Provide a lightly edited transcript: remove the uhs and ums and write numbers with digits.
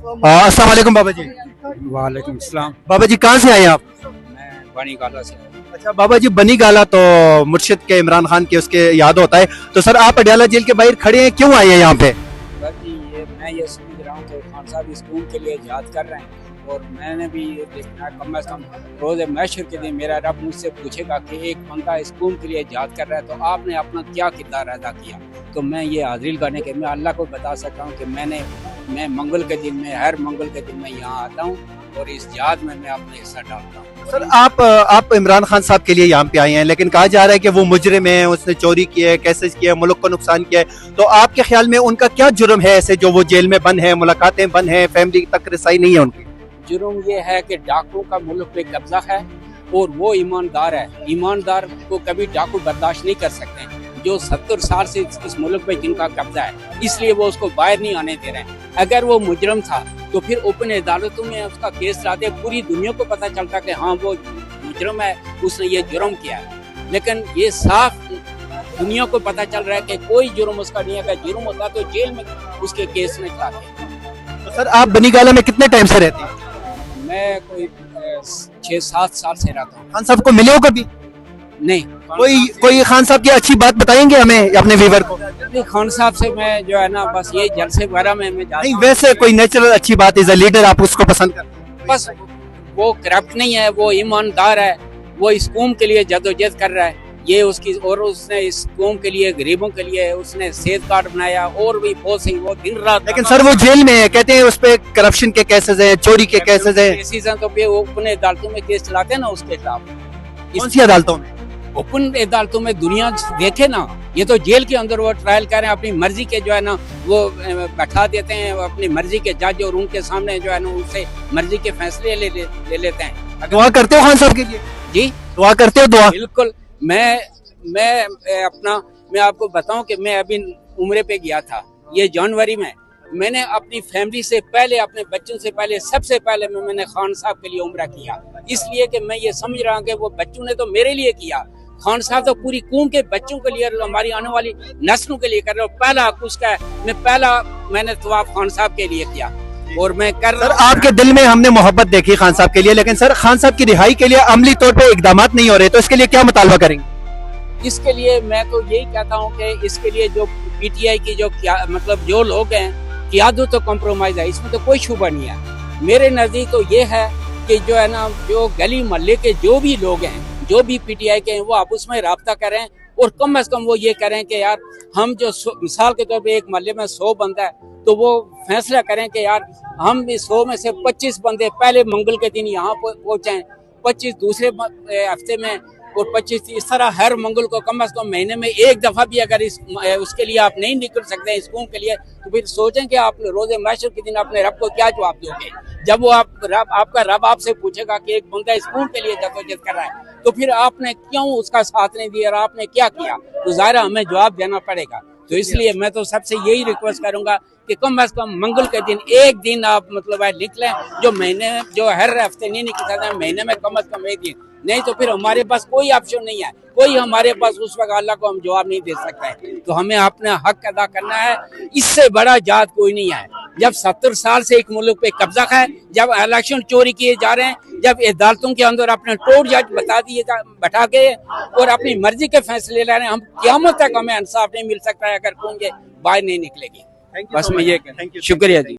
अस्सलाम वालेकुम बाबा जी। वालेकुम सलाम। बाबा जी कहाँ से आए आप? मैं बनी गाला से अच्छा बाबा जी, बनी गाला तो मुर्शिद के इमरान खान के उसके याद होता है, तो सर आप अडयाला जेल के बाहर खड़े हैं, क्यों आए हैं यहाँ पे? बस जी मैं ये समझ रहा हूँ कि खान साहब इस कौम के लिए याद कर रहे हैं और मैंने भी ये देखना है कम से कम रोज़ महशर के दिन मेरा रब मुझसे पूछेगा कि एक बंदा इस कौम के लिए याद कर रहा है तो आपने अपना क्या किरदार अदा किया। तो मैं ये हाजिर करने के मैं अल्लाह को बता सकता हूँ कि मैं मंगल के दिन में हर मंगल के दिन में यहाँ आता हूँ और इस याद में मैं अपना हिस्सा डालता हूँ। सर आप इमरान खान साहब के लिए यहाँ पे आए हैं, लेकिन कहा जा रहा है कि वो मुजरिम है, उसने चोरी की है, कैसेज किया है, मुल्क को नुकसान किया है, तो आपके ख्याल में उनका क्या जुर्म है ऐसे जो वो जेल में बंद है, मुलाकातें बंद है, फैमिली तक रसाई नहीं है उनकी? जुर्म ये है कि डाकुओं का मुल्क पे कब्जा है और वो ईमानदार है। ईमानदार को कभी डाकू बर्दाश्त नहीं कर सकते, जो 70 साल से इस मुल्क पे जिनका कब्जा है, इसलिए वो उसको बाहर नहीं आने दे रहे हैं। अगर वो मुजरम था तो फिर ओपन अदालतों में उसका केस लाते, पूरी दुनिया को पता चलता कि हाँ वो मुजरम है, उसने ये जुर्म किया है। लेकिन ये साफ दुनिया को पता चल रहा है कि कोई जुर्म उसका नहीं है। अगर जुर्म होता तो जेल में उसके केस में चलाते। तो सर आप बनी गाला में कितने टाइम से रहते हैं? मैं कोई 6-7 साल से रहता हूँ। खान साहब को मिले हो कभी? नहीं, कोई खान साहब की अच्छी बात बताएंगे हमें, अपने व्यूवर को? नहीं, खान साहब से मैं जो है ना बस ये जलसे वगैरह में मैं जाता नहीं, हूँ। वैसे कोई नेचुरल अच्छी बात, इज अ लीडर, आप उसको पसंद करते हैं? बस वो करप्ट नहीं है, वो ईमानदार है, वो इस कौम के लिए जदोजहद कर रहा है। ये उसकी और उसने इस कौम के लिए, गरीबों के लिए उसने सेहत कार्ड बनाया और भी बहुत सी वो दिन रात। लेकिन सर वो जेल में है, कहते हैं उस पे करप्शन के केसेस हैं, चोरी के केसेस हैं। केसेस हैं तो फिर वो अपने अदालतों में केस चलाते हैं ना उसके खिलाफ। कौन सी अदालतों में? ओपन अदालतों में दुनिया देखे ना, ये तो जेल के अंदर वो ट्रायल कर रहे हैं, अपनी मर्जी के जो है ना वो बैठा देते हैं अपनी मर्जी के जज और उनके सामने जो है ना उनसे मर्जी के फैसले ले लेते हैं। दुआ करते हो खान साहब के लिए? जी दुआ करते हो? दुआ बिल्कुल। मैं आपको बताऊं कि मैं अभी उम्रे पे गया था ये जनवरी में। मैंने अपनी फैमिली से पहले, अपने बच्चों से पहले, सबसे पहले मैंने खान साहब के लिए उम्रा किया, इसलिए कि मैं ये समझ रहा हूँ कि वो बच्चों ने तो मेरे लिए किया, खान साहब तो पूरी कौम के बच्चों के लिए, हमारी आने वाली नस्लों के लिए कर रहे हो। पहला हक उसका है, मैंने तवाफ खान साहब के लिए किया और मैं कर रहा हूं। सर आपके दिल में हमने मोहब्बत देखी खान साहब के लिए, लेकिन सर खान साहब की रिहाई के लिए अमली तौर पे इकदाम नहीं हो रहे, तो इसके लिए क्या मुतालबा करेंगे? इसके लिए मैं तो यही कहता हूँ कि इसके लिए जो पीटीआई की जो मतलब जो लोग हैं, क़यादत तो कॉम्प्रोमाइज है, इसमें तो कोई शुबा नहीं है। मेरे नजदीक तो ये है कि जो है ना जो गली मोहल्ले के जो भी लोग हैं, जो भी पीटीआई के हैं, वो आपस में राब्ता करें और कम से कम वो ये करें कि यार हम जो मिसाल के तौर पे एक मोहल्ले में 100 बंदा है तो वो फैसला करें कि यार हम इस 100 में से 25 बंदे पहले मंगल के दिन यहाँ पहुंचाएं, 25 दूसरे हफ्ते में और 25 इस तरह हर मंगल को कम से कम महीने में एक दफा भी अगर उसके लिए आप नहीं निकल सकते इस कौम के लिए, तो फिर सोचें कि आप रोजे महशर के दिन अपने रब को क्या जवाब दोगे। जब वो आपका रब आपसे पूछेगा कि एक बंदा इस कौम के लिए जदोजहद कर रहा है तो फिर आपने क्यों उसका साथ नहीं दिया और आपने क्या किया, तो ज़ाहिर हमें जवाब देना पड़ेगा। तो इसलिए मैं तो सबसे यही रिक्वेस्ट करूंगा कि कम से कम मंगल के दिन एक दिन आप मतलब निकलें, जो महीने जो हर हफ्ते नहीं निकल सकते, महीने में कम से कम एक दिन, नहीं तो फिर हमारे पास कोई ऑप्शन नहीं है, कोई हमारे पास उस वक्त अल्लाह को हम जवाब नहीं दे सकते हैं। तो हमें अपना हक अदा करना है, इससे बड़ा जात कोई नहीं है। जब 70 साल से एक मुल्क पे कब्जा है, जब इलेक्शन चोरी किए जा रहे हैं, जब अदालतों के अंदर अपने टोट जज बैठा के और अपनी मर्जी के फैसले ले रहे हैं, हम क़यामत तक हमें इंसाफ नहीं मिल सकता है अगर कौन बाहर नहीं निकलेगी। बस मैं ये शुक्रिया जी।